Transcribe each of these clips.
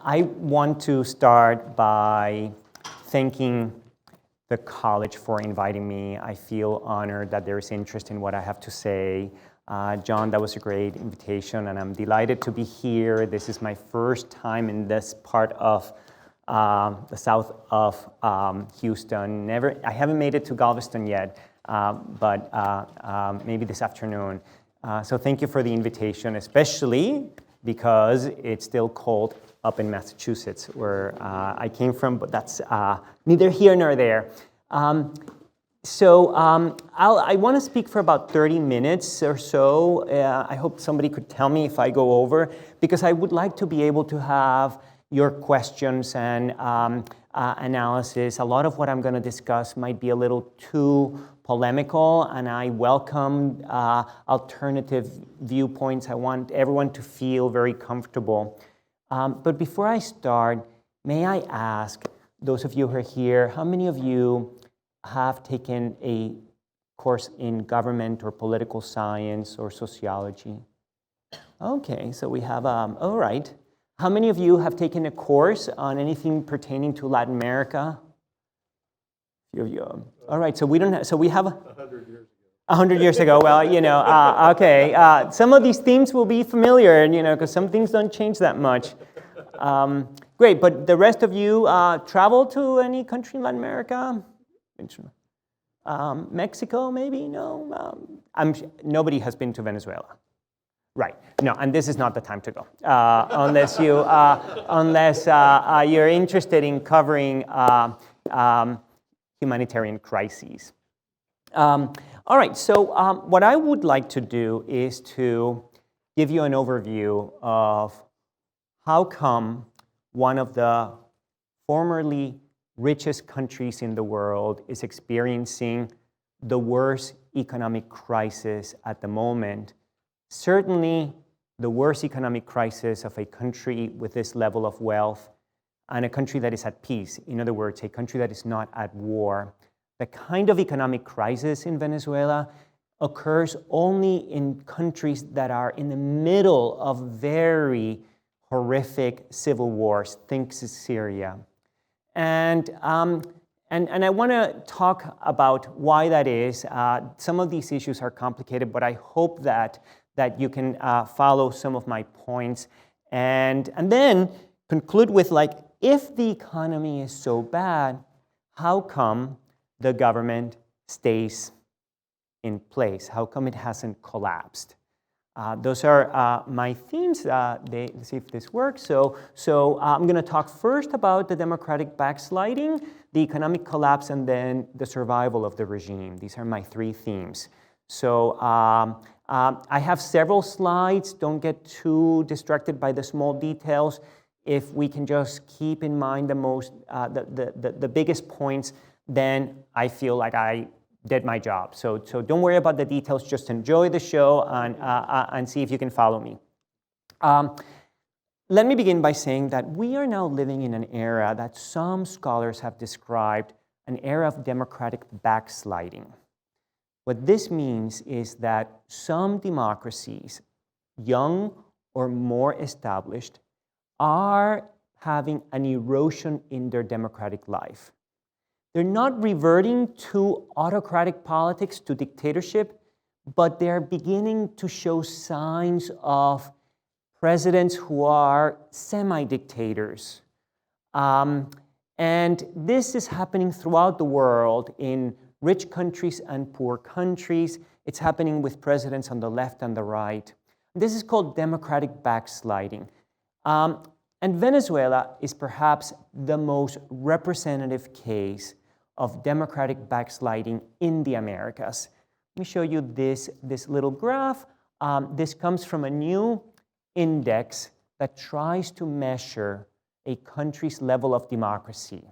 I want to start by thanking the college for inviting me. I feel honored that there is interest in what I have to say. John, that was a great invitation, and I'm delighted to be here. This is my first time in this part of the south of Houston. I haven't made it to Galveston yet, but maybe this afternoon. So thank you for the invitation, especially because it's still cold up in Massachusetts, where I came from, but that's neither here nor there. I want to speak for about 30 minutes or so. I hope somebody could tell me if I go over, because I would like to be able to have your questions and analysis. A lot of what I'm going to discuss might be a little too polemical, and I welcome alternative viewpoints. I want everyone to feel very comfortable. But before I start, may I ask those of you who are here, how many of you have taken a course in government or political science or sociology? Okay, so we have, all right. How many of you have taken a course on anything pertaining to Latin America? All right, so we don't have, so we have 100 years ago. 100 years ago, well, okay. Some of these themes will be familiar, because some things don't change that much. Great, but the rest of you travel to any country in Latin America? Mexico, maybe? No? Nobody has been to Venezuela. Right, no, and this is not the time to go, unless you're interested in covering humanitarian crises. All right, so what I would like to do is to give you an overview of how come one of the formerly richest countries in the world is experiencing the worst economic crisis at the moment. Certainly the worst economic crisis of a country with this level of wealth and a country that is at peace. In other words, a country that is not at war. The kind of economic crisis in Venezuela occurs only in countries that are in the middle of very horrific civil wars. Think Syria. And I want to talk about why that is. Some of these issues are complicated, but I hope that you can follow some of my points, and then conclude with, if the economy is so bad, how come the government stays in place? How come it hasn't collapsed? Those are my themes. Let's see if this works. So I'm going to talk first about the democratic backsliding, the economic collapse, and then the survival of the regime. These are my three themes. So I have several slides. Don't get too distracted by the small details. If we can just keep in mind the biggest points, then I feel like I did my job. So don't worry about the details. Just enjoy the show and see if you can follow me. Let me begin by saying that we are now living in an era that some scholars have described an era of democratic backsliding. What this means is that some democracies, young or more established, are having an erosion in their democratic life. They're not reverting to autocratic politics, to dictatorship, but they're beginning to show signs of presidents who are semi-dictators. And this is happening throughout the world in rich countries and poor countries. It's happening with presidents on the left and the right. This is called democratic backsliding. And Venezuela is perhaps the most representative case of democratic backsliding in the Americas. Let me show you this little graph. This comes from a new index that tries to measure a country's level of democracy.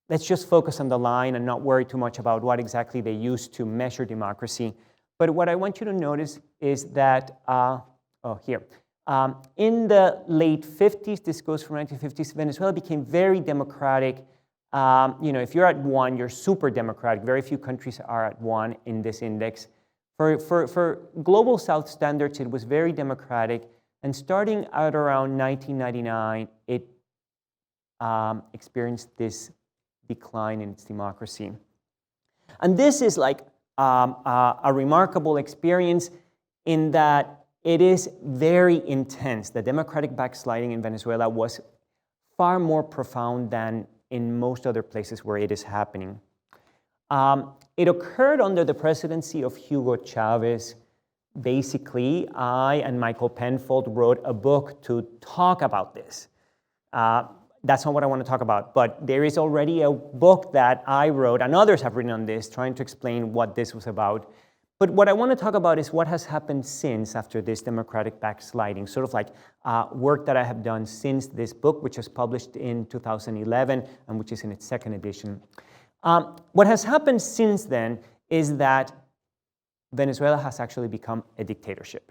Let's just focus on the line and not worry too much about what exactly they use to measure democracy. But what I want you to notice is that, in the late 50s, this goes from 1950s, Venezuela became very democratic. If you're at 1, you're super democratic. Very few countries are at 1 in this index. For global South standards, it was very democratic. And starting out around 1999, it experienced this decline in its democracy. And this is like a remarkable experience in that it is very intense. The democratic backsliding in Venezuela was far more profound than in most other places where it is happening. It occurred under the presidency of Hugo Chavez. Basically, I and Michael Penfold wrote a book to talk about this. That's not what I want to talk about, but there is already a book that I wrote, and others have written on this, trying to explain what this was about. But what I want to talk about is what has happened since, after this democratic backsliding, sort of like work that I have done since this book, which was published in 2011 and which is in its second edition. What has happened since then is that Venezuela has actually become a dictatorship.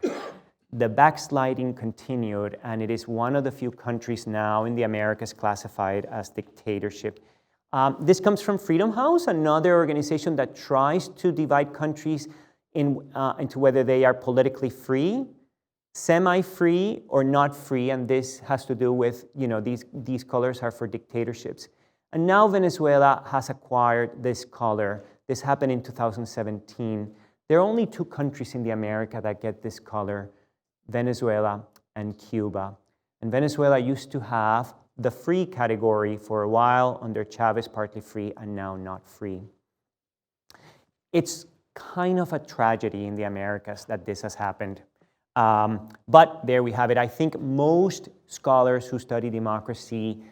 The backsliding continued, and it is one of the few countries now in the Americas classified as dictatorship. This comes from Freedom House, another organization that tries to divide countries into whether they are politically free, semi-free, or not free, and this has to do with, these colors are for dictatorships. And now Venezuela has acquired this color. This happened in 2017. There are only two countries in the America that get this color, Venezuela and Cuba. And Venezuela used to have the free category for a while under Chavez, partly free, and now not free. It's kind of a tragedy in the Americas that this has happened. But there we have it. I think most scholars who study democracy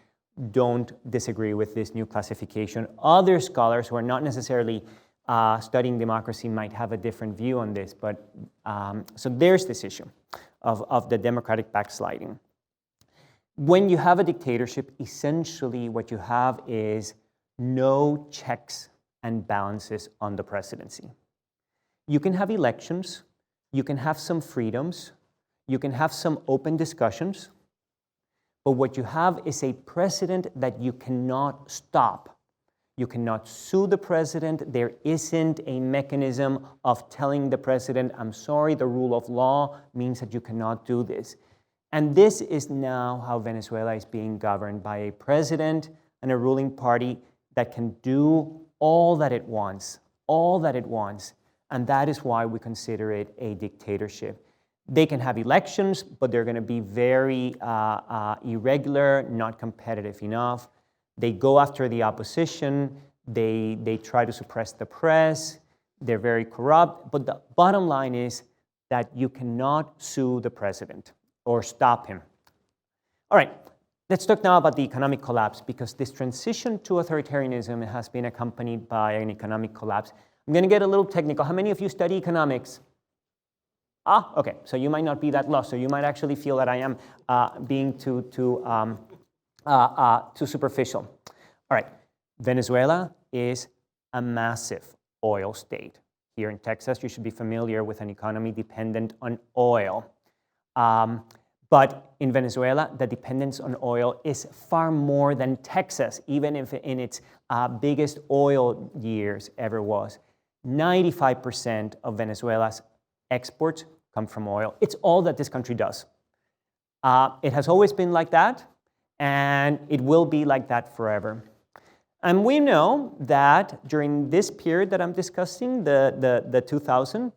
don't disagree with this new classification. Other scholars who are not necessarily studying democracy might have a different view on this, but so there's this issue of the democratic backsliding. When you have a dictatorship, essentially what you have is no checks and balances on the presidency. You can have elections, you can have some freedoms, you can have some open discussions, but what you have is a president that you cannot stop. You cannot sue the president. There isn't a mechanism of telling the president, I'm sorry, the rule of law means that you cannot do this. And this is now how Venezuela is being governed, by a president and a ruling party that can do all that it wants, and that is why we consider it a dictatorship. They can have elections, but they're going to be very irregular, not competitive enough. They go after the opposition. They try to suppress the press. They're very corrupt. But the bottom line is that you cannot sue the president or stop him. All right, let's talk now about the economic collapse, because this transition to authoritarianism has been accompanied by an economic collapse. I'm going to get a little technical. How many of you study economics? Okay, so you might not be that lost. So you might actually feel that I am being too superficial. All right, Venezuela is a massive oil state. Here in Texas, you should be familiar with an economy dependent on oil. But in Venezuela, the dependence on oil is far more than Texas, even if in its biggest oil years ever was. 95% of Venezuela's exports come from oil. It's all that this country does. It has always been like that, and it will be like that forever. And we know that during this period that I'm discussing, the 2000,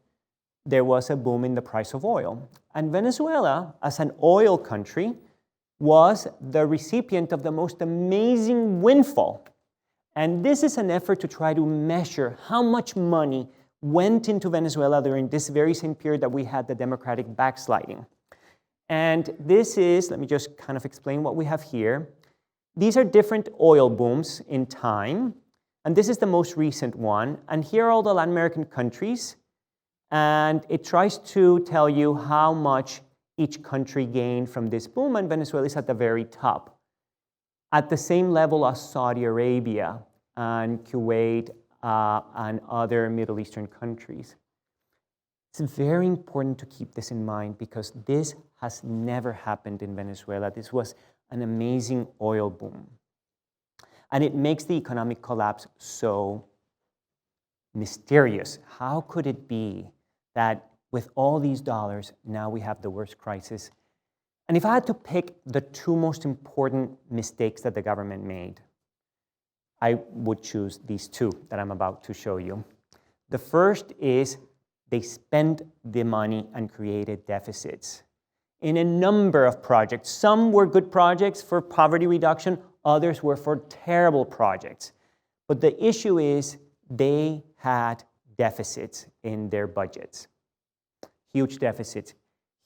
there was a boom in the price of oil. And Venezuela, as an oil country, was the recipient of the most amazing windfall. And this is an effort to try to measure how much money went into Venezuela during this very same period that we had the democratic backsliding. And this is, let me just kind of explain what we have here. These are different oil booms in time, and this is the most recent one. And here are all the Latin American countries, and it tries to tell you how much each country gained from this boom, and Venezuela is at the very top, at the same level as Saudi Arabia and Kuwait and other Middle Eastern countries. It's very important to keep this in mind, because this has never happened in Venezuela. This was an amazing oil boom. And it makes the economic collapse so mysterious. How could it be that with all these dollars, now we have the worst crisis And if I had to pick the two most important mistakes that the government made, I would choose these two that I'm about to show you. The first is they spent the money and created deficits in a number of projects. Some were good projects for poverty reduction, others were for terrible projects. But the issue is they had deficits in their budgets, huge deficits.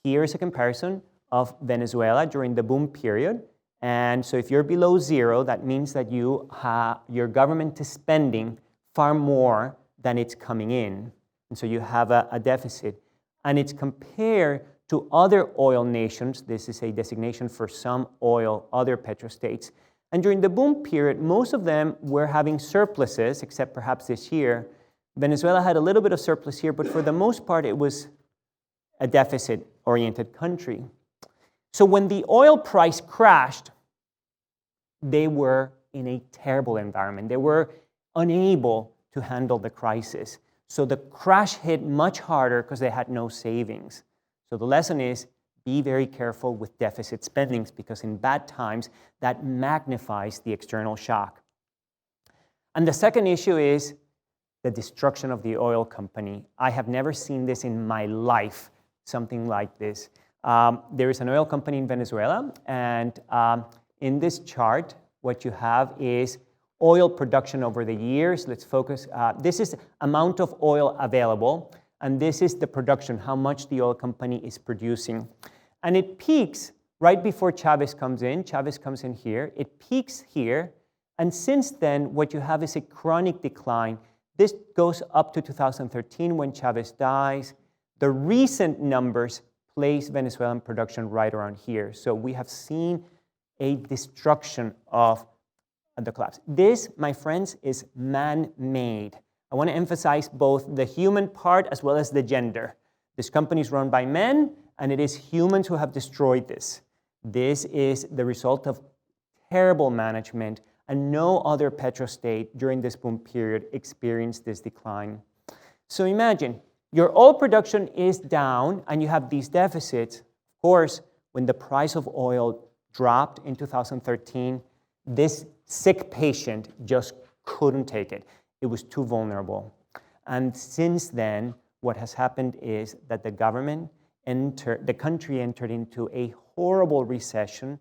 Here's a comparison of Venezuela during the boom period. And so if you're below zero, that means that your government is spending far more than it's coming in. And so you have a deficit. And it's compared to other oil nations. This is a designation for some oil, other petrostates. And during the boom period, most of them were having surpluses, except perhaps this year. Venezuela had a little bit of surplus here, but for the most part, it was a deficit-oriented country. So when the oil price crashed, they were in a terrible environment. They were unable to handle the crisis. So the crash hit much harder because they had no savings. So the lesson is, be very careful with deficit spendings because in bad times, that magnifies the external shock. And the second issue is the destruction of the oil company. I have never seen this in my life, something like this. There is an oil company in Venezuela, and in this chart, what you have is oil production over the years. Let's focus. This is amount of oil available, and this is the production, how much the oil company is producing. And it peaks right before Chavez comes in. Chavez comes in here. It peaks here, and since then, what you have is a chronic decline. This goes up to 2013 when Chavez dies. The recent numbers place Venezuelan production right around here. So we have seen a destruction of the collapse. This, my friends, is man-made. I want to emphasize both the human part as well as the gender. This company is run by men, and it is humans who have destroyed this. This is the result of terrible management, and no other petrostate during this boom period experienced this decline. So imagine, your oil production is down, and you have these deficits. Of course, when the price of oil dropped in 2013, this sick patient just couldn't take it. It was too vulnerable. And since then, what has happened is that the country entered into a horrible recession,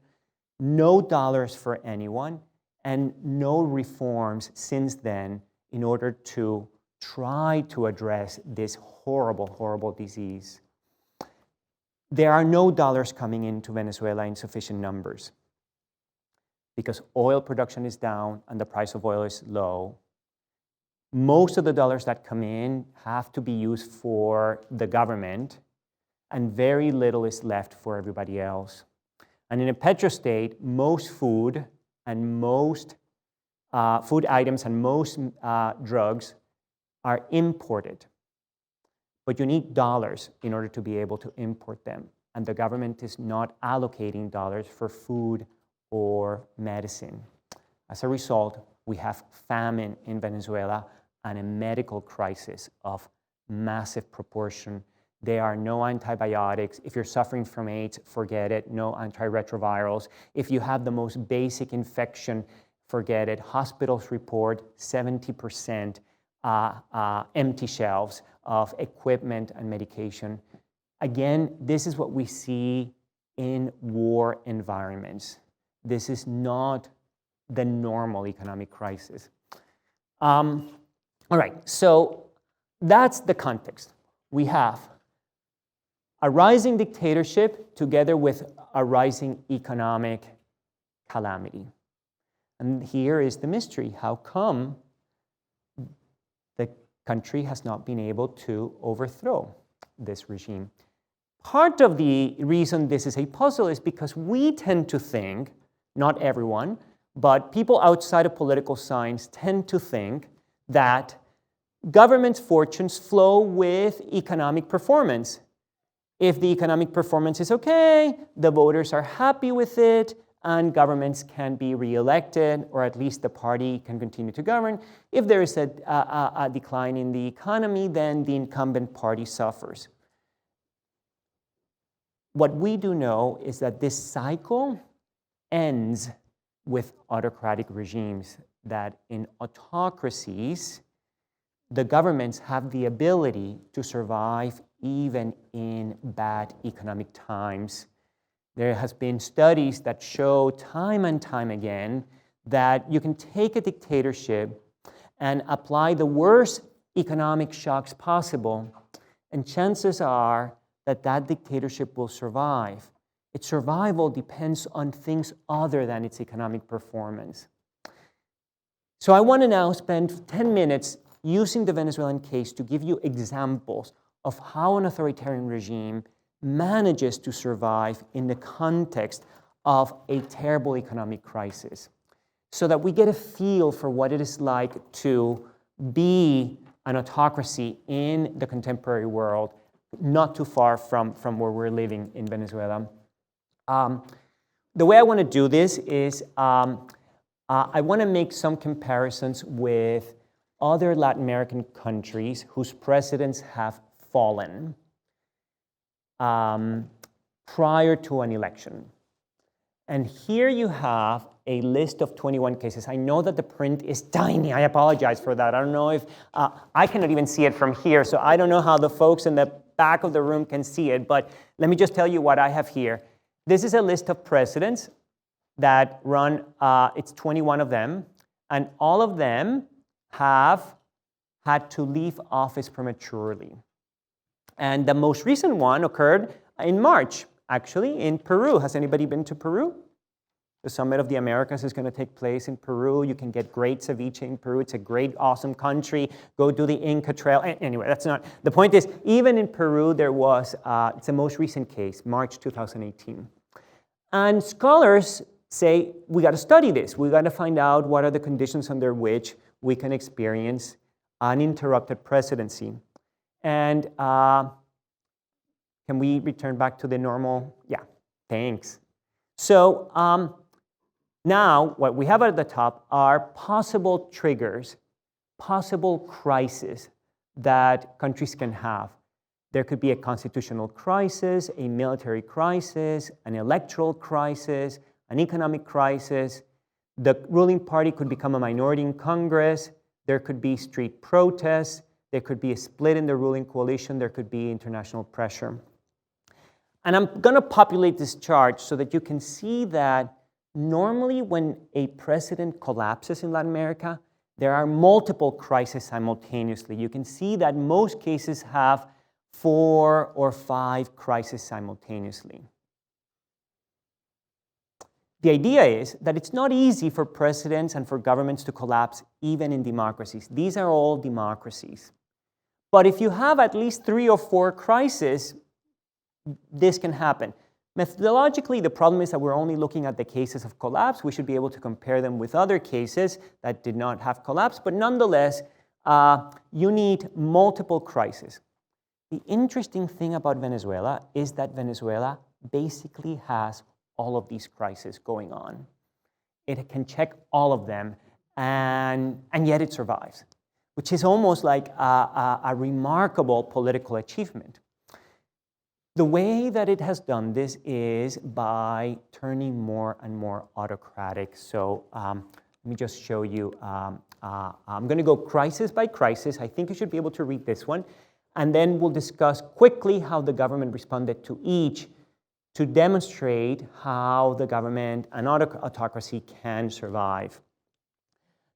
no dollars for anyone, and no reforms since then in order to try to address this horrible, horrible disease. There are no dollars coming into Venezuela in sufficient numbers because oil production is down and the price of oil is low. Most of the dollars that come in have to be used for the government, and very little is left for everybody else. And in a petrostate, most food and most food items and most drugs are imported. But you need dollars in order to be able to import them. And the government is not allocating dollars for food or medicine. As a result, we have famine in Venezuela and a medical crisis of massive proportion. There are no antibiotics. If you're suffering from AIDS, forget it. No antiretrovirals. If you have the most basic infection, forget it. Hospitals report 70% empty shelves of equipment and medication. Again, this is what we see in war environments. This is not the normal economic crisis. All right, so that's the context. We have a rising dictatorship together with a rising economic calamity. And here is the mystery. How come the country has not been able to overthrow this regime? Part of the reason this is a puzzle is because we tend to think, not everyone, but people outside of political science tend to think that government's fortunes flow with economic performance. If the economic performance is okay, the voters are happy with it, and governments can be reelected, or at least the party can continue to govern. If there is a decline in the economy, then the incumbent party suffers. what we do know is that this cycle ends with autocratic regimes, that in autocracies, the governments have the ability to survive even in bad economic times. There has been studies that show time and time again that you can take a dictatorship and apply the worst economic shocks possible, and chances are that that dictatorship will survive. Its survival depends on things other than its economic performance. So I want to now spend 10 minutes using the Venezuelan case to give you examples of how an authoritarian regime manages to survive in the context of a terrible economic crisis, so that we get a feel for what it is like to be an autocracy in the contemporary world, not too far from where we're living in Venezuela. The way I want to do this is I want to make some comparisons with other Latin American countries whose presidents have fallen prior to an election. And here you have a list of 21 cases. I know that the print is tiny. I apologize for that. I don't know if, I cannot even see it from here, so I don't know how the folks in the back of the room can see it, but let me just tell you what I have here. This is a list of presidents that run, it's 21 of them, and all of them have had to leave office prematurely. And the most recent one occurred in March, actually, in Peru. Has anybody been to Peru? The Summit of the Americas is going to take place in Peru. You can get great ceviche in Peru. It's a great, awesome country. Go do the Inca Trail. Anyway, that's not, the point is, even in Peru, there was, it's the most recent case, March 2018. And scholars say, we got to study this. We got to find out what are the conditions under which we can experience uninterrupted presidency. And can we return back to the normal? Yeah, thanks. So now what we have at the top are possible triggers, possible crises that countries can have. There could be a constitutional crisis, a military crisis, an electoral crisis, an economic crisis. The ruling party could become a minority in Congress. There could be street protests. There could be a split in the ruling coalition. There could be international pressure. And I'm going to populate this chart so that you can see that normally when a president collapses in Latin America, there are multiple crises simultaneously. You can see that most cases have 4 or 5 crises simultaneously. The idea is that it's not easy for presidents and for governments to collapse even in democracies. These are all democracies. But if you have at least 3 or 4 crises, this can happen. Methodologically, the problem is that we're only looking at the cases of collapse. We should be able to compare them with other cases that did not have collapse, but nonetheless, you need multiple crises. The interesting thing about Venezuela is that Venezuela basically has all of these crises going on. It can check all of them, and yet it survives, which is almost like a remarkable political achievement. The way that it has done this is by turning more and more autocratic. So let me just show you. I'm going to go crisis by crisis. I think you should be able to read this one. And then we'll discuss quickly how the government responded to each to demonstrate how the government and autocracy can survive.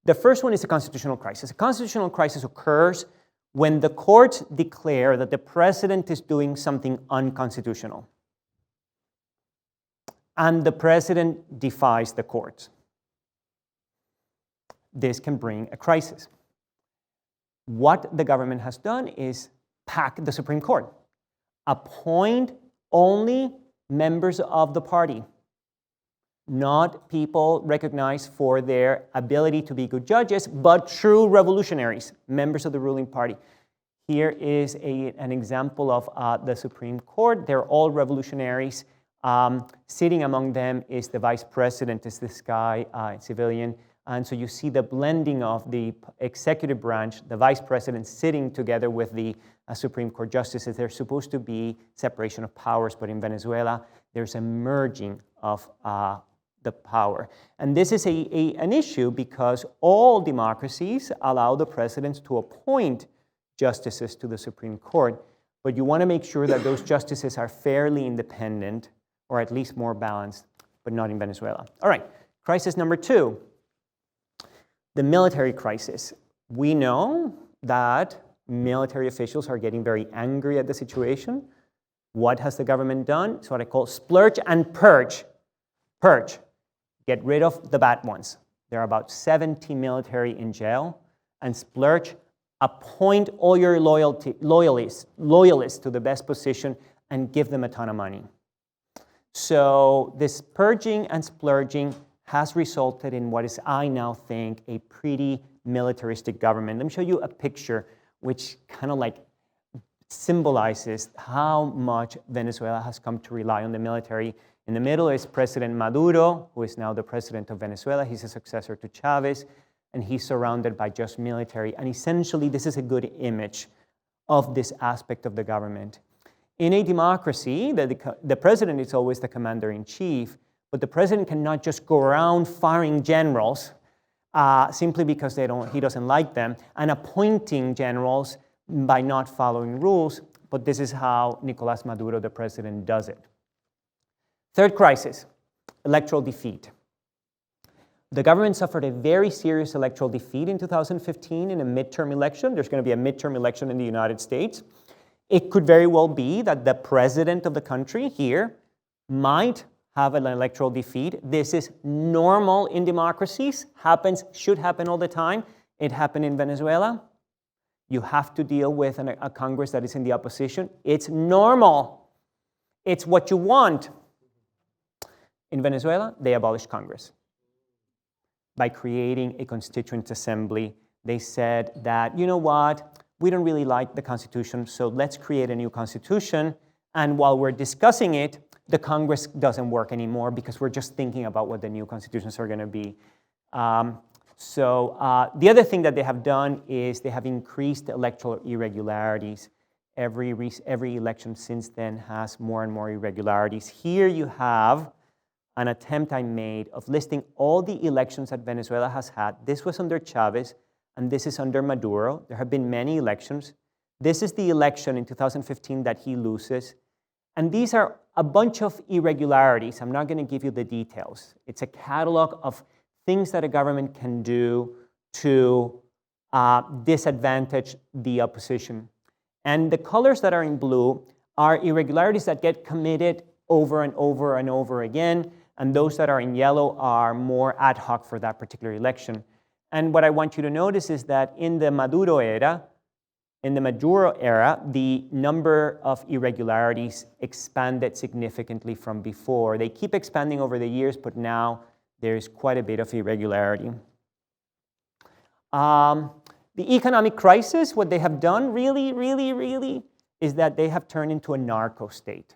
The first one is a constitutional crisis. A constitutional crisis occurs when the courts declare that the president is doing something unconstitutional, and the president defies the courts. This can bring a crisis. What the government has done is pack the Supreme Court, appoint only members of the party, not people recognized for their ability to be good judges, but true revolutionaries, members of the ruling party. Here is an example of the Supreme Court. They're all revolutionaries. Sitting among them is the vice president, is this guy, civilian, And so you see the blending of the executive branch, the vice president sitting together with the Supreme Court justices. There's supposed to be separation of powers, but in Venezuela, there's a merging of the power. And this is an issue because all democracies allow the presidents to appoint justices to the Supreme Court, but you want to make sure that those justices are fairly independent, or at least more balanced, but not in Venezuela. All right, crisis number 2. The military crisis. We know that military officials are getting very angry at the situation. What has the government done? It's what I call splurge and purge. Purge. Get rid of the bad ones. There are about 70 military in jail. And splurge, appoint all your loyalists to the best position and give them a ton of money. So this purging and splurging has resulted in what is, I now think, a pretty militaristic government. Let me show you a picture which kind of like symbolizes how much Venezuela has come to rely on the military. In the middle is President Maduro, who is now the president of Venezuela. He's a successor to Chavez, and he's surrounded by just military. And essentially, this is a good image of this aspect of the government. In a democracy, the president is always the commander-in-chief, but the president cannot just go around firing generals simply because he doesn't like them, and appointing generals by not following rules. But this is how Nicolás Maduro, the president, does it. Third crisis, electoral defeat. The government suffered a very serious electoral defeat in 2015 in a midterm election. There's going to be a midterm election in the United States. It could very well be that the president of the country here might have an electoral defeat. This is normal in democracies, should happen all the time. It happened in Venezuela. You have to deal with a Congress that is in the opposition. It's normal. It's what you want. In Venezuela, they abolished Congress by creating a constituent assembly. They said that, you know what, we don't really like the Constitution, so let's create a new Constitution. And while we're discussing it, the Congress doesn't work anymore because we're just thinking about what the new constitutions are going to be. The other thing that they have done is they have increased electoral irregularities. Every election since then has more and more irregularities. Here you have an attempt I made of listing all the elections that Venezuela has had. This was under Chavez, and this is under Maduro. There have been many elections. This is the election in 2015 that he loses. And these are a bunch of irregularities. I'm not going to give you the details. It's a catalog of things that a government can do to disadvantage the opposition. And the colors that are in blue are irregularities that get committed over and over and over again. And those that are in yellow are more ad hoc for that particular election. And what I want you to notice is that in the Maduro era, the number of irregularities expanded significantly from before. They keep expanding over the years, but now there's quite a bit of irregularity. The economic crisis, what they have done really, is that they have turned into a narco state.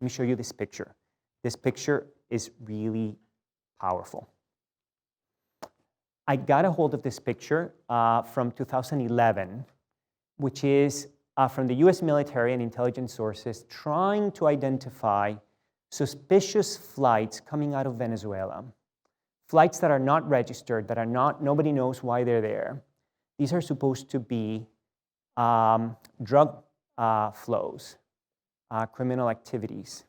Let me show you this picture. This picture is really powerful. I got a hold of this picture from 2011, which is from the US military and intelligence sources trying to identify suspicious flights coming out of Venezuela. Flights that are not registered, nobody knows why they're there. These are supposed to be drug flows, criminal activities.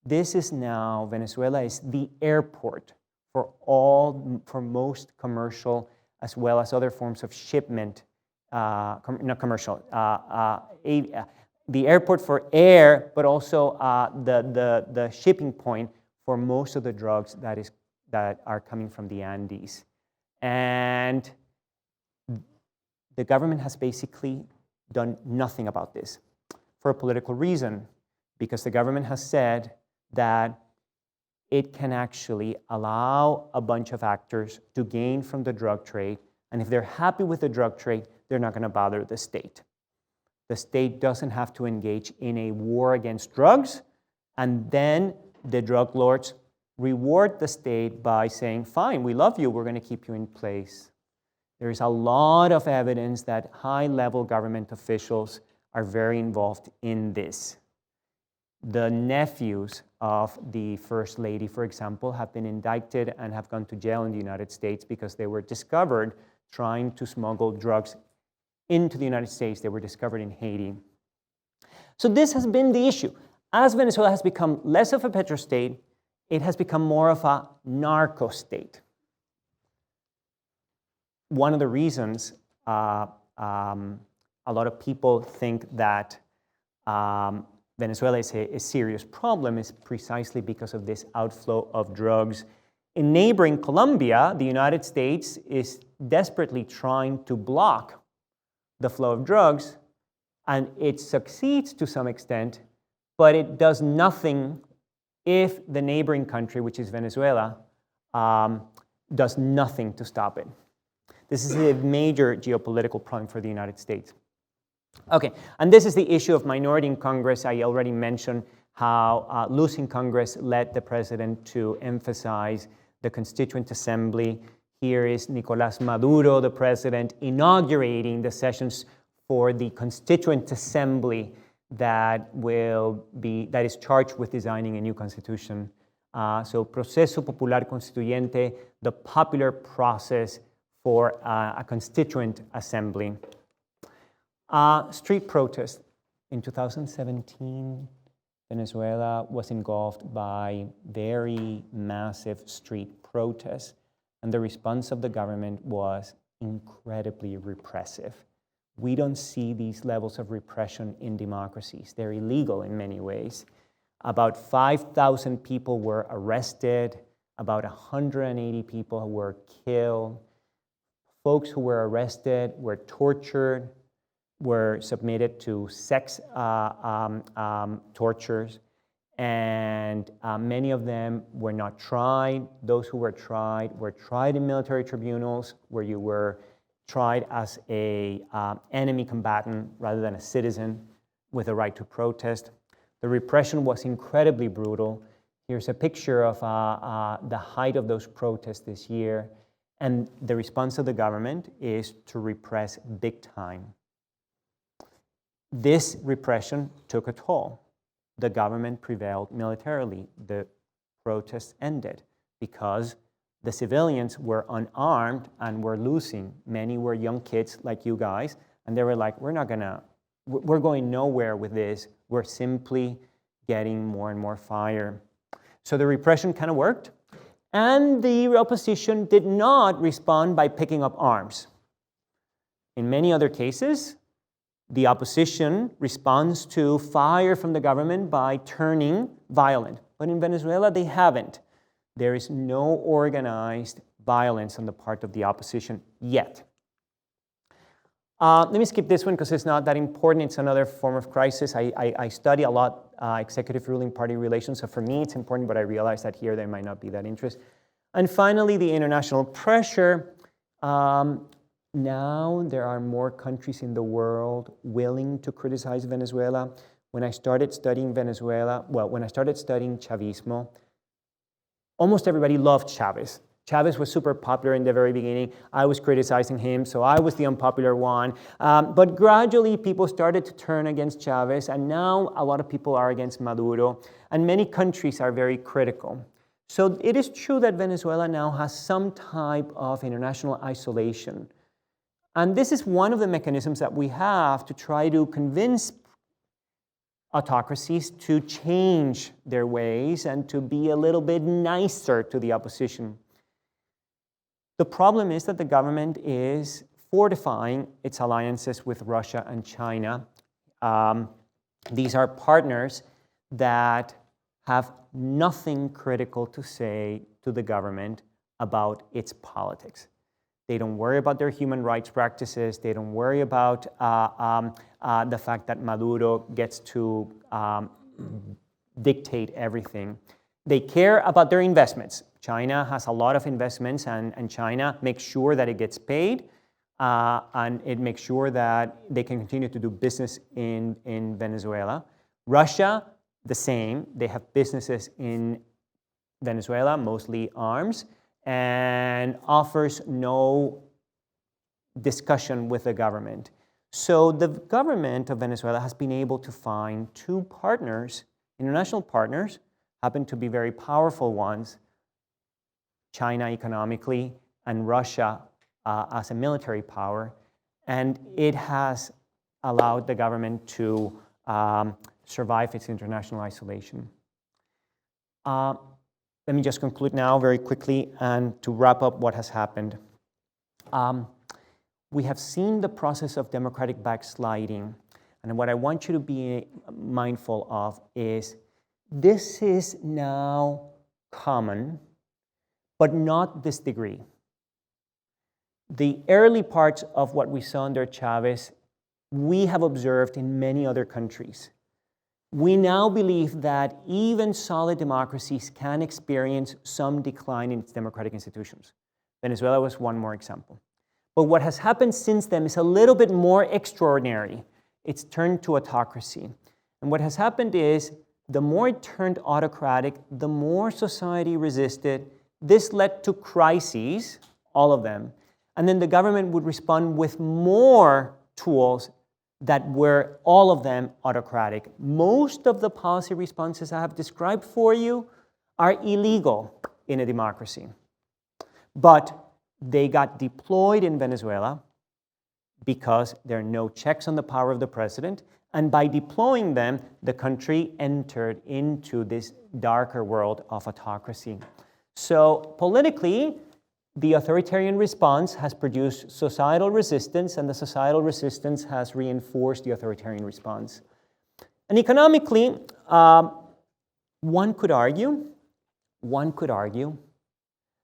This is now, Venezuela is the airport for most commercial as well as other forms of shipment, not commercial, the airport for air, but also the shipping point for most of the drugs that are coming from the Andes. And the government has basically done nothing about this for a political reason, because the government has said that it can actually allow a bunch of actors to gain from the drug trade, and if they're happy with the drug trade, they're not going to bother the state. The state doesn't have to engage in a war against drugs, and then the drug lords reward the state by saying, fine, we love you, we're going to keep you in place. There is a lot of evidence that high-level government officials are very involved in this. The nephews of the First Lady, for example, have been indicted and have gone to jail in the United States because they were discovered trying to smuggle drugs into the United States. They were discovered in Haiti. So this has been the issue. As Venezuela has become less of a petrostate, it has become more of a narco state. One of the reasons a lot of people think that Venezuela is a serious problem is precisely because of this outflow of drugs. In neighboring Colombia, the United States is desperately trying to block the flow of drugs, and it succeeds to some extent, but it does nothing if the neighboring country, which is Venezuela, does nothing to stop it. This is a major geopolitical problem for the United States. Okay, and this is the issue of minority in Congress. I already mentioned how losing Congress led the president to emphasize the Constituent Assembly. Here is Nicolás Maduro, the president, inaugurating the sessions for the Constituent Assembly that is charged with designing a new constitution. So, Proceso Popular Constituyente, the popular process for a constituent assembly. Street protest. In 2017, Venezuela was engulfed by very massive street protests, and the response of the government was incredibly repressive. We don't see these levels of repression in democracies. They're illegal in many ways. About 5,000 people were arrested, about 180 people were killed. Folks who were arrested were tortured, were submitted to sex tortures, and many of them were not tried. Those who were tried in military tribunals where you were tried as an enemy combatant rather than a citizen with a right to protest. The repression was incredibly brutal. Here's a picture of the height of those protests this year. And the response of the government is to repress big time. This repression took a toll. The government prevailed militarily. The protests ended because the civilians were unarmed and were losing. Many were young kids like you guys, and they were like, we're going nowhere with this. We're simply getting more and more fire. So the repression kind of worked. And the opposition did not respond by picking up arms. In many other cases, the opposition responds to fire from the government by turning violent. But in Venezuela, they haven't. There is no organized violence on the part of the opposition yet. Let me skip this one because it's not that important. It's another form of crisis. I study a lot executive ruling party relations, so for me it's important, but I realize that here there might not be that interest. And finally, the international pressure. Now there are more countries in the world willing to criticize Venezuela. When I started studying when I started studying Chavismo, almost everybody loved Chavez. Chavez was super popular in the very beginning. I was criticizing him, so I was the unpopular one. But gradually, people started to turn against Chavez, and now a lot of people are against Maduro, and many countries are very critical. So it is true that Venezuela now has some type of international isolation. And this is one of the mechanisms that we have to try to convince autocracies to change their ways and to be a little bit nicer to the opposition. The problem is that the government is fortifying its alliances with Russia and China. These are partners that have nothing critical to say to the government about its politics. They don't worry about their human rights practices. They don't worry about the fact that Maduro gets to dictate everything. They care about their investments. China has a lot of investments, and China makes sure that it gets paid, and it makes sure that they can continue to do business in Venezuela. Russia, the same. They have businesses in Venezuela, mostly arms, and offers no discussion with the government. So the government of Venezuela has been able to find two partners, international partners, happen to be very powerful ones, China economically and Russia as a military power, and it has allowed the government to survive its international isolation. Let me just conclude now very quickly and to wrap up what has happened. We have seen the process of democratic backsliding, and what I want you to be mindful of is this is now common, but not this degree. The early parts of what we saw under Chavez, we have observed in many other countries. We now believe that even solid democracies can experience some decline in its democratic institutions. Venezuela was one more example. But what has happened since then is a little bit more extraordinary. It's turned to autocracy. And what has happened is the more it turned autocratic, the more society resisted. This led to crises, all of them. And then the government would respond with more tools that were all of them autocratic. Most of the policy responses I have described for you are illegal in a democracy. But they got deployed in Venezuela because there are no checks on the power of the president. And by deploying them, the country entered into this darker world of autocracy. So politically, the authoritarian response has produced societal resistance, and the societal resistance has reinforced the authoritarian response. And economically, one could argue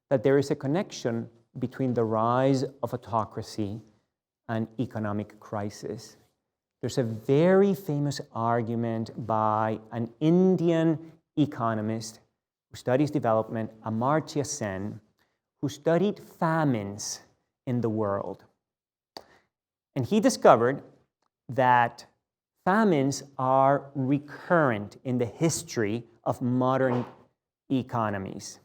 that there is a connection between the rise of autocracy and economic crisis. There's a very famous argument by an Indian economist who studies development, Amartya Sen, who studied famines in the world. And he discovered that famines are recurrent in the history of modern economies.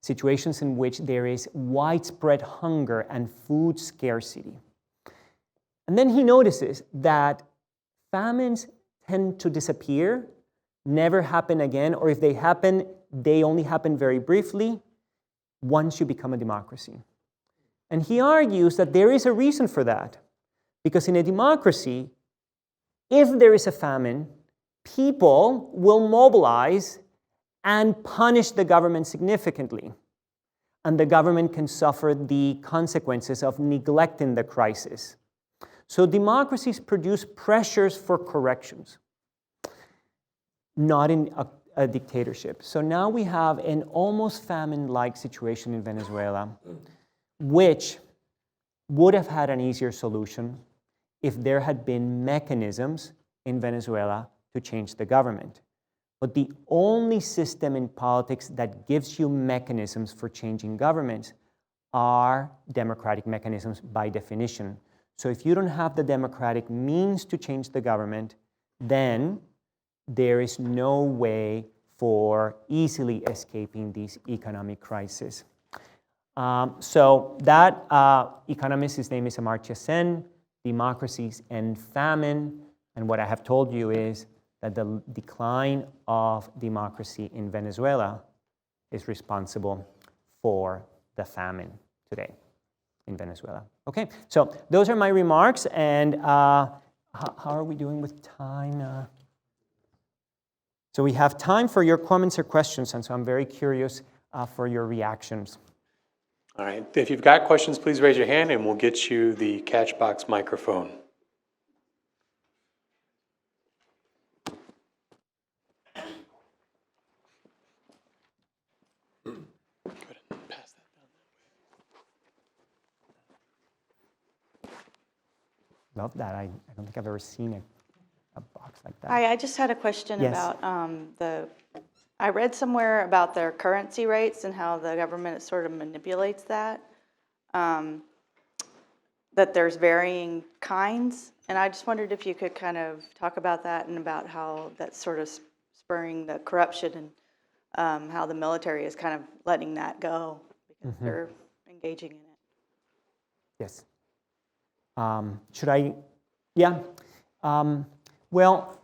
Situations in which there is widespread hunger and food scarcity. And then he notices that famines tend to disappear, never happen again, or if they happen, they only happen very briefly once you become a democracy. And he argues that there is a reason for that. Because in a democracy, if there is a famine, people will mobilize and punish the government significantly. And the government can suffer the consequences of neglecting the crisis. So democracies produce pressures for corrections, not in a dictatorship. So now we have an almost famine-like situation in Venezuela, which would have had an easier solution if there had been mechanisms in Venezuela to change the government. But the only system in politics that gives you mechanisms for changing governments are democratic mechanisms by definition. So if you don't have the democratic means to change the government, then there is no way for easily escaping these economic crises. So that economist, his name is Amartya Sen, Democracies and Famine. And what I have told you is that the decline of democracy in Venezuela is responsible for the famine today in Venezuela. Okay, so those are my remarks, and how are we doing with time? So we have time for your comments or questions, and so I'm very curious for your reactions. All right, if you've got questions, please raise your hand and we'll get you the Catchbox microphone. Love that. I don't think I've ever seen a box like that. Hi, I just had a question about I read somewhere about their currency rates and how the government sort of manipulates that, that there's varying kinds. And I just wondered if you could kind of talk about that and about how that's sort of spurring the corruption and how the military is kind of letting that go because they're engaging in it. Yes. Should I? Yeah. Well,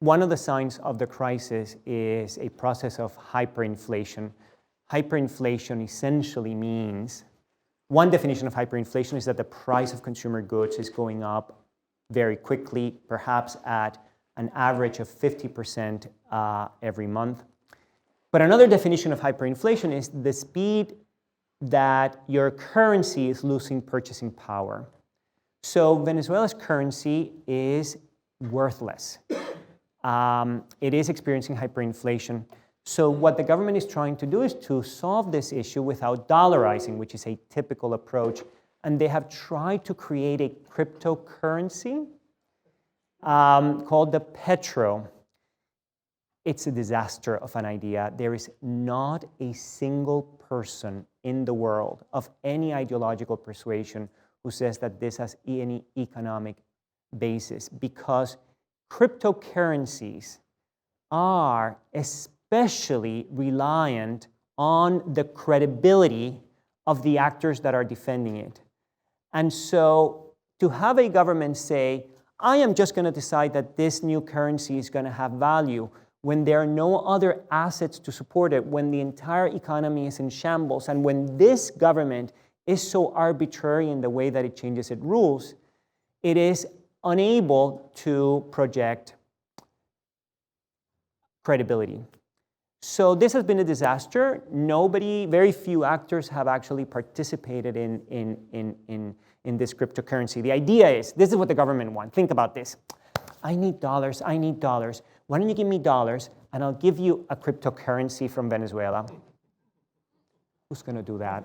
one of the signs of the crisis is a process of hyperinflation. Hyperinflation essentially means, one definition of hyperinflation is that the price of consumer goods is going up very quickly, perhaps at an average of 50% every month. But another definition of hyperinflation is the speed that your currency is losing purchasing power. So Venezuela's currency is worthless. It is experiencing hyperinflation. So what the government is trying to do is to solve this issue without dollarizing, which is a typical approach. And they have tried to create a cryptocurrency called the petro. It's a disaster of an idea. There is not a single person in the world of any ideological persuasion who says that this has any economic basis, because cryptocurrencies are especially reliant on the credibility of the actors that are defending it. And so to have a government say, I am just going to decide that this new currency is going to have value, when there are no other assets to support it, when the entire economy is in shambles, and when this government is so arbitrary in the way that it changes its rules, it is unable to project credibility. So this has been a disaster. Very few actors have actually participated in this cryptocurrency. The idea is, this is what the government wants. Think about this. I need dollars. Why don't you give me dollars and I'll give you a cryptocurrency from Venezuela? Who's going to do that?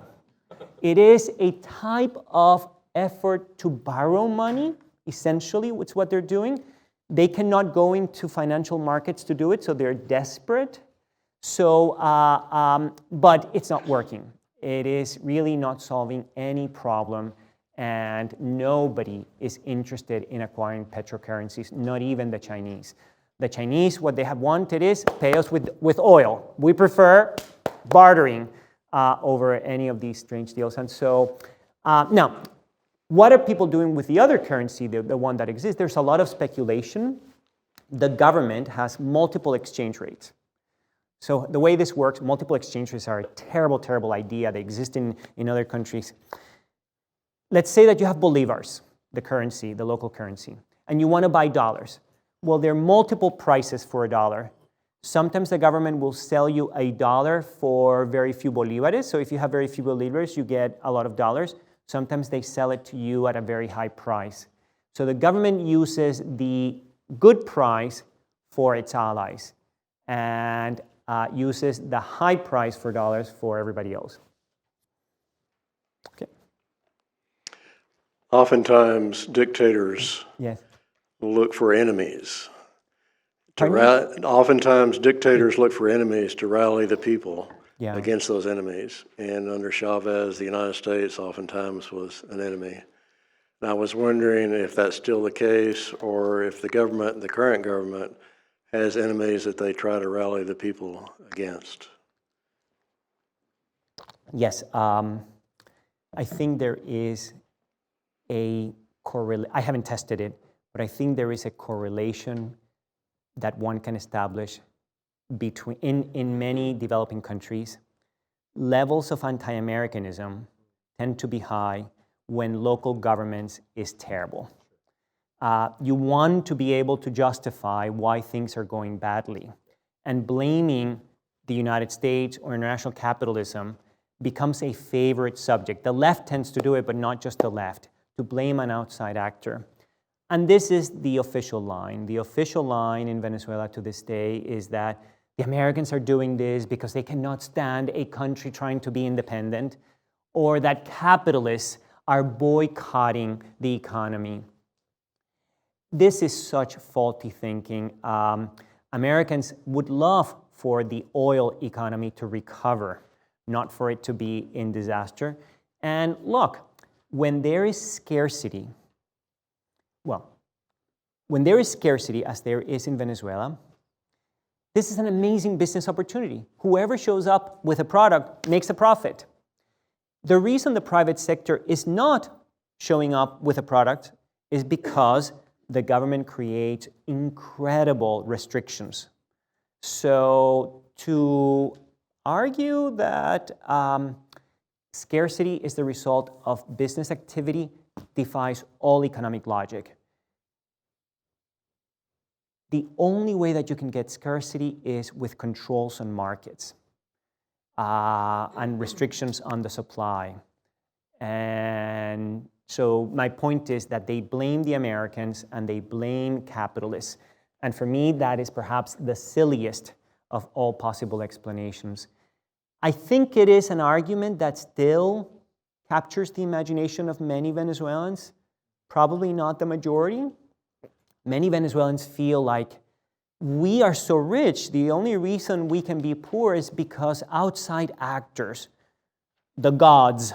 It is a type of effort to borrow money, essentially, it's what they're doing. They cannot go into financial markets to do it, so they're desperate. So, but it's not working. It is really not solving any problem, and nobody is interested in acquiring petrocurrencies, not even the Chinese. The Chinese, what they have wanted is pay us with oil. We prefer bartering over any of these strange deals. And so, now, what are people doing with the other currency, the one that exists? There's a lot of speculation. The government has multiple exchange rates. So the way this works, multiple exchange rates are a terrible, terrible idea. They exist in other countries. Let's say that you have bolivars, the currency, the local currency, and you want to buy dollars. Well, there are multiple prices for a dollar. Sometimes the government will sell you a dollar for very few bolívares. So if you have very few bolívares, you get a lot of dollars. Sometimes they sell it to you at a very high price. So the government uses the good price for its allies and uses the high price for dollars for everybody else. Okay. Oftentimes, dictators Yes. look for enemies. Oftentimes, dictators look for enemies to rally the people Yeah. against those enemies. And under Chavez, the United States oftentimes was an enemy. And I was wondering if that's still the case, or if the current government, has enemies that they try to rally the people against. Yes. I think there is a correlation. I haven't tested it, but I think there is a correlation that one can establish between, in many developing countries, levels of anti-Americanism tend to be high when local governments is terrible. You want to be able to justify why things are going badly, and blaming the United States or international capitalism becomes a favorite subject. The left tends to do it, but not just the left, to blame an outside actor. And this is the official line. The official line in Venezuela to this day is that the Americans are doing this because they cannot stand a country trying to be independent, or that capitalists are boycotting the economy. This is such faulty thinking. Americans would love for the oil economy to recover, not for it to be in disaster. And look, when there is scarcity, when there is scarcity, as there is in Venezuela, This is an amazing business opportunity. Whoever shows up with a product makes a profit. The reason the private sector is not showing up with a product is because the government creates incredible restrictions. So to argue that scarcity is the result of business activity defies all economic logic. The only way that you can get scarcity is with controls on markets and restrictions on the supply. And so my point is that they blame the Americans and they blame capitalists. And for me, that is perhaps the silliest of all possible explanations. I think it is an argument that still captures the imagination of many Venezuelans, probably not the majority. Many Venezuelans feel like we are so rich, the only reason we can be poor is because outside actors, the gods,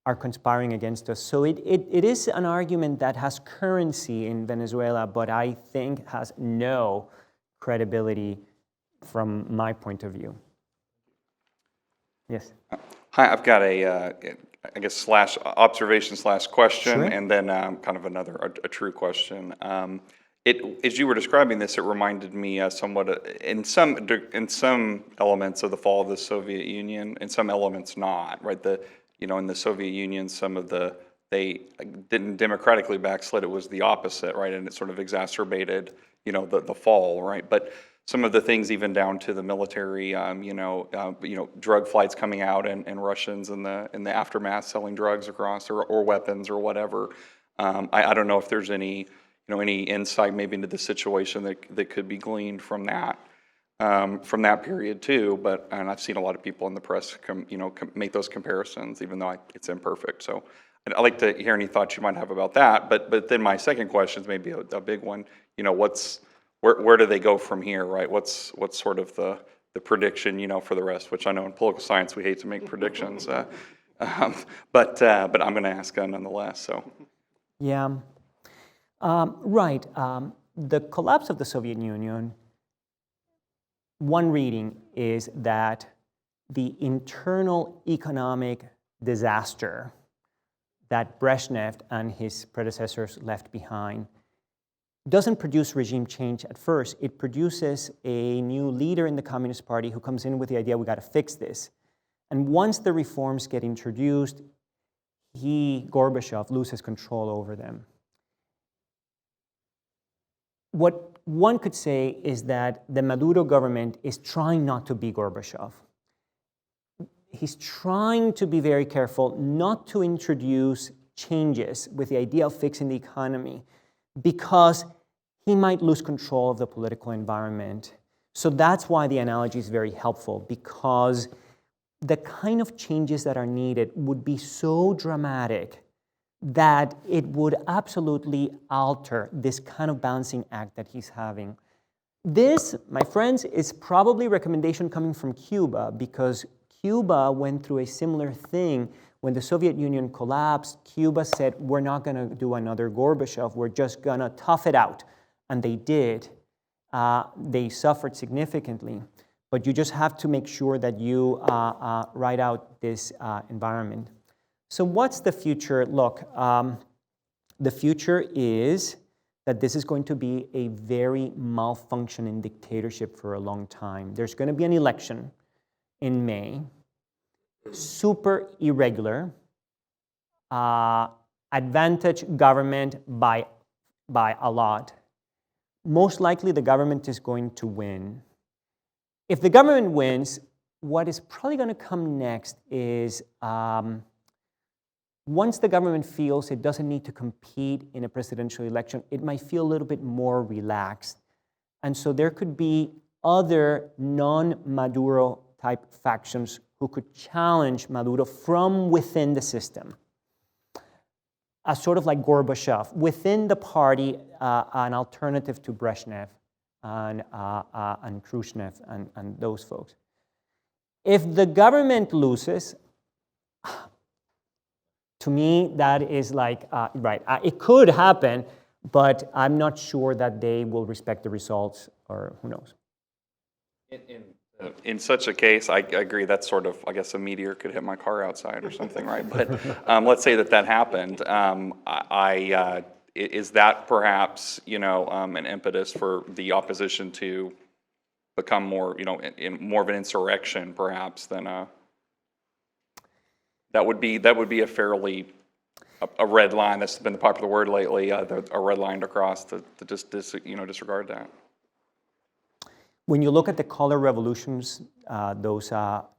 are conspiring against us. So it is an argument that has currency in Venezuela, but I think has no credibility from my point of view. Yes? Hi, I've got a, I guess, slash observation slash question, Sure. and then kind of another, a true question. As you were describing this, it reminded me somewhat, in some elements of the fall of the Soviet Union, in some elements not, right? In the Soviet Union, they didn't democratically backslid, it was the opposite, right? And it sort of exacerbated, the fall, right? But some of the things, even down to the military, drug flights coming out and Russians in the aftermath selling drugs across or weapons or whatever. I don't know if there's any insight maybe into the situation that could be gleaned from that period too. And I've seen a lot of people in the press make those comparisons, even though it's imperfect. So I'd like to hear any thoughts you might have about that. But then my second question is maybe a big one. Where do they go from here, right? What's sort of the prediction, for the rest? Which I know in political science we hate to make predictions, but I'm going to ask nonetheless. So. Yeah. Right. The collapse of the Soviet Union, one reading is that the internal economic disaster that Brezhnev and his predecessors left behind doesn't produce regime change at first. It produces a new leader in the Communist Party who comes in with the idea we got to fix this. And once the reforms get introduced, Gorbachev, loses control over them. What one could say is that the Maduro government is trying not to be Gorbachev. He's trying to be very careful not to introduce changes with the idea of fixing the economy because he might lose control of the political environment. So that's why the analogy is very helpful, because the kind of changes that are needed would be so dramatic that it would absolutely alter this kind of balancing act that he's having. This, my friends, is probably a recommendation coming from Cuba, because Cuba went through a similar thing. When the Soviet Union collapsed, Cuba said, we're not going to do another Gorbachev, we're just going to tough it out. And they did. They suffered significantly. But you just have to make sure that you ride out this environment. So what's the future? Look, the future is that this is going to be a very malfunctioning dictatorship for a long time. There's going to be an election in May, super irregular, advantage government by a lot. Most likely the government is going to win. If the government wins, what is probably going to come next is once the government feels it doesn't need to compete in a presidential election, it might feel a little bit more relaxed. And so there could be other non-Maduro type factions who could challenge Maduro from within the system. Sort of like Gorbachev, within the party, an alternative to Brezhnev and Khrushchev and those folks. If the government loses, to me, that is like, right, it could happen, but I'm not sure that they will respect the results, or who knows. In such a case, I agree, that's sort of, I guess a meteor could hit my car outside or something, right? But let's say that happened. Is that perhaps, an impetus for the opposition to become more, in more of an insurrection perhaps than that would be a fairly, a red line, that's been the popular word lately, a red line to cross to just disregard that. When you look at the color revolutions, those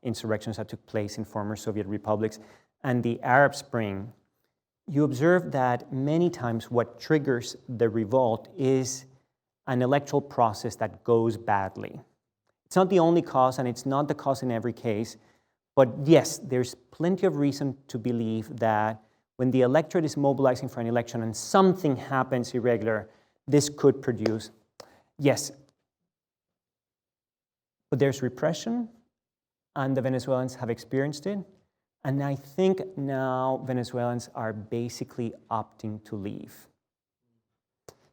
insurrections that took place in former Soviet republics, and the Arab Spring, you observe that many times what triggers the revolt is an electoral process that goes badly. It's not the only cause, and it's not the cause in every case, but yes, there's plenty of reason to believe that when the electorate is mobilizing for an election and something happens irregular, this could produce, yes, but there's repression, and the Venezuelans have experienced it. And I think now Venezuelans are basically opting to leave.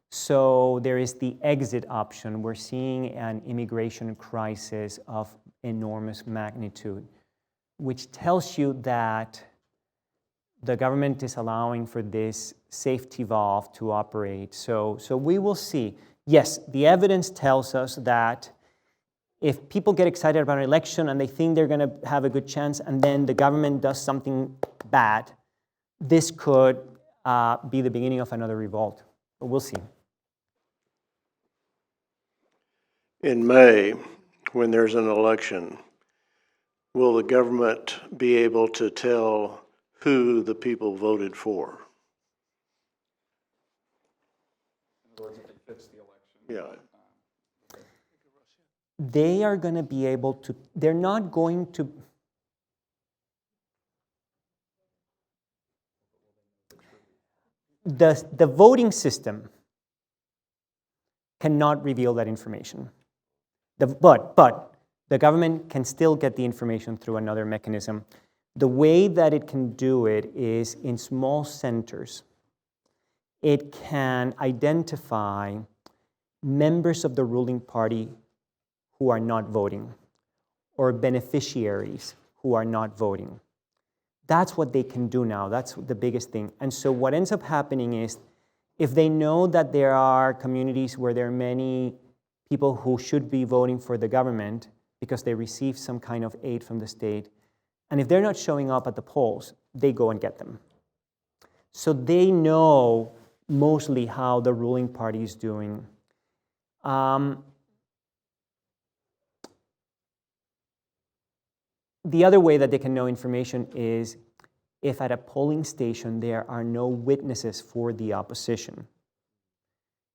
So there is the exit option. We're seeing an immigration crisis of enormous magnitude, which tells you that the government is allowing for this safety valve to operate. So we will see. Yes, the evidence tells us that if people get excited about an election and they think they're going to have a good chance, and then the government does something bad, this could be the beginning of another revolt. But we'll see. In May, when there's an election, will the government be able to tell who the people voted for? In other words, if it fits the election. Yeah. They are going to be able to, they're not going to, the voting system cannot reveal that information. But the government can still get the information through another mechanism. The way that it can do it is in small centers. It can identify members of the ruling party who are not voting, or beneficiaries who are not voting. That's what they can do now. That's the biggest thing. And so what ends up happening is, if they know that there are communities where there are many people who should be voting for the government because they receive some kind of aid from the state, and if they're not showing up at the polls, they go and get them. So they know mostly how the ruling party is doing. The other way that they can know information is if at a polling station there are no witnesses for the opposition,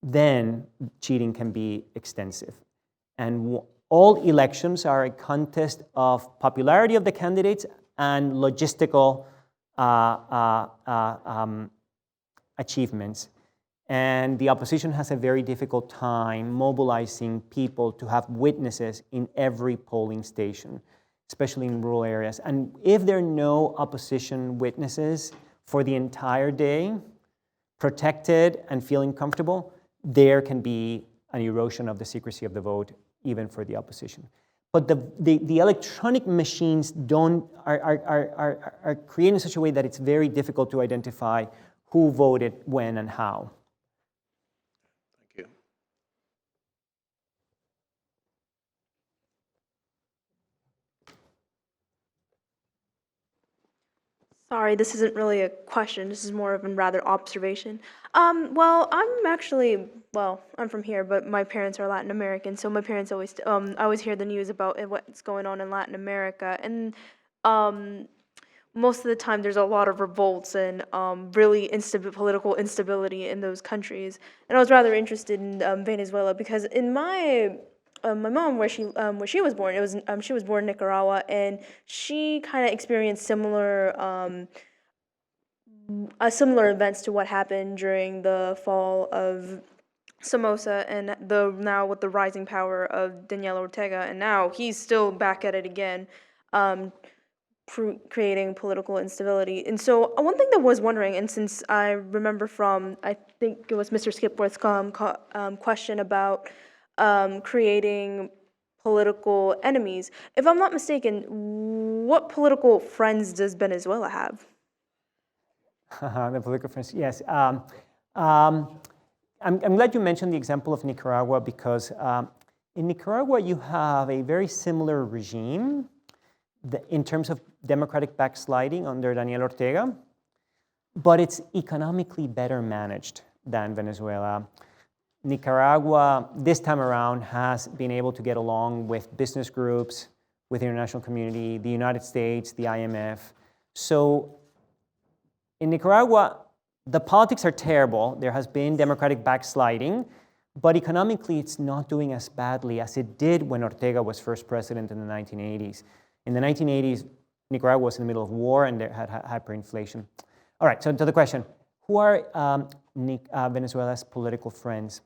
then cheating can be extensive. And all elections are a contest of popularity of the candidates and logistical achievements. And the opposition has a very difficult time mobilizing people to have witnesses in every polling station, especially in rural areas. And if there are no opposition witnesses for the entire day, protected and feeling comfortable, there can be an erosion of the secrecy of the vote, even for the opposition. But the electronic machines are created in such a way that it's very difficult to identify who voted when and how. Thank you. Sorry, this isn't really a question. This is more of a rather observation. Well, I'm from here, but my parents are Latin American, so my parents always, I always hear the news about what's going on in Latin America, and most of the time there's a lot of revolts and really political instability in those countries. And I was rather interested in Venezuela because in my mom, where she was born, she was born in Nicaragua, and she kind of experienced similar events to what happened during the fall of Somoza, and now with the rising power of Daniel Ortega, and now he's still back at it again, creating political instability. And so one thing that I was wondering, and since I remember from, I think it was Mr. Skipworth's question about creating political enemies. If I'm not mistaken, what political friends does Venezuela have? The political friends, yes. I'm glad you mentioned the example of Nicaragua because in Nicaragua you have a very similar regime in terms of democratic backsliding under Daniel Ortega, but it's economically better managed than Venezuela. Nicaragua, this time around, has been able to get along with business groups, with the international community, the United States, the IMF. So in Nicaragua, the politics are terrible. There has been democratic backsliding, but economically it's not doing as badly as it did when Ortega was first president in the 1980s. In the 1980s, Nicaragua was in the middle of war and they had hyperinflation. All right, so to the question, who are Venezuela's political friends?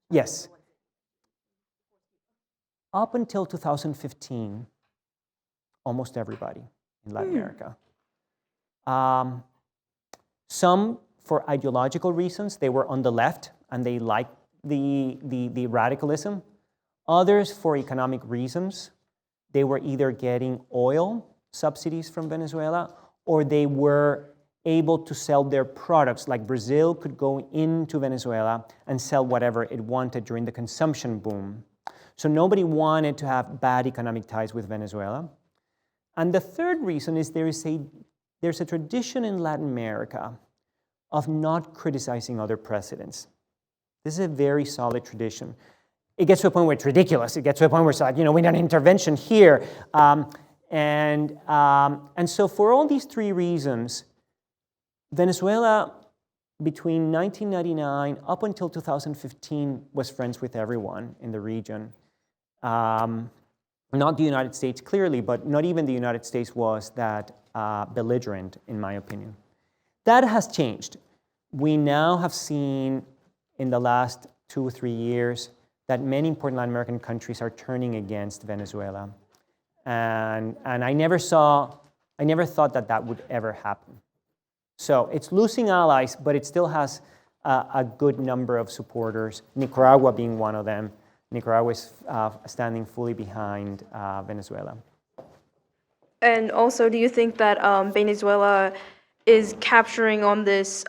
Yes. Up until 2015, almost everybody in Latin America. Some for ideological reasons, they were on the left and they liked the radicalism. Others for economic reasons. They were either getting oil subsidies from Venezuela or they were able to sell their products, like Brazil could go into Venezuela and sell whatever it wanted during the consumption boom. So nobody wanted to have bad economic ties with Venezuela. And the third reason is there's a tradition in Latin America of not criticizing other presidents. This is a very solid tradition. It gets to a point where it's ridiculous. It gets to a point where it's like, we need an intervention here. And so for all these three reasons, Venezuela, between 1999 up until 2015, was friends with everyone in the region. Not the United States, clearly, but not even the United States was that belligerent, in my opinion. That has changed. We now have seen in the last 2 or 3 years that many important Latin American countries are turning against Venezuela. And I never thought that would ever happen. So it's losing allies, but it still has a good number of supporters, Nicaragua being one of them. Nicaragua is standing fully behind Venezuela. And also, do you think that Venezuela is capturing on this,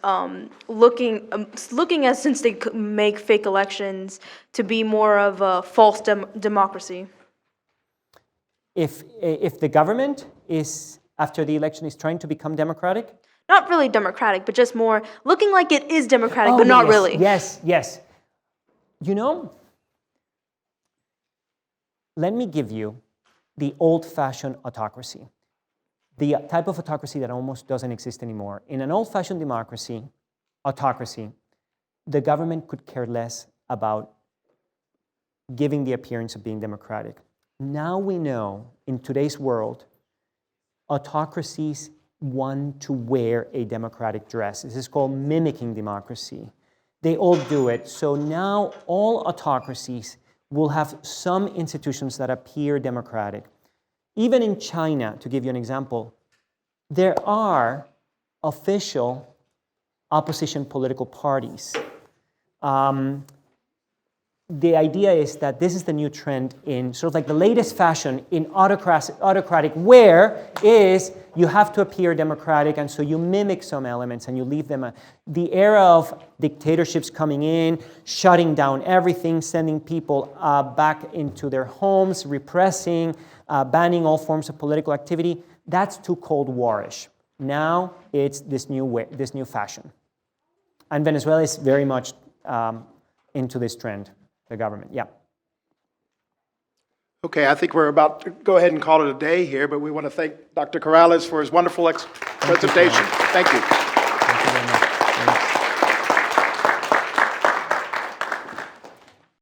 looking at, since they make fake elections, to be more of a false democracy? If the government is, after the election, is trying to become democratic? Not really democratic, but just more looking like it is democratic, but not really. Yes. Let me give you the old-fashioned autocracy, the type of autocracy that almost doesn't exist anymore. In an old-fashioned autocracy, the government could care less about giving the appearance of being democratic. Now we know, in today's world, autocracies want to wear a democratic dress. This is called mimicking democracy. They all do it. So now all autocracies will have some institutions that appear democratic. Even in China, to give you an example, there are official opposition political parties. The idea is that this is the new trend in sort of like the latest fashion in autocratic, where is you have to appear democratic, and so you mimic some elements and you leave them. The era of dictatorships coming in, shutting down everything, sending people back into their homes, repressing, banning all forms of political activity, that's too Cold War-ish. Now it's this new fashion. And Venezuela is very much into this trend. The government, yeah. Okay, I think we're about to go ahead and call it a day here, but we want to thank Dr. Corrales for his wonderful presentation. Thank you.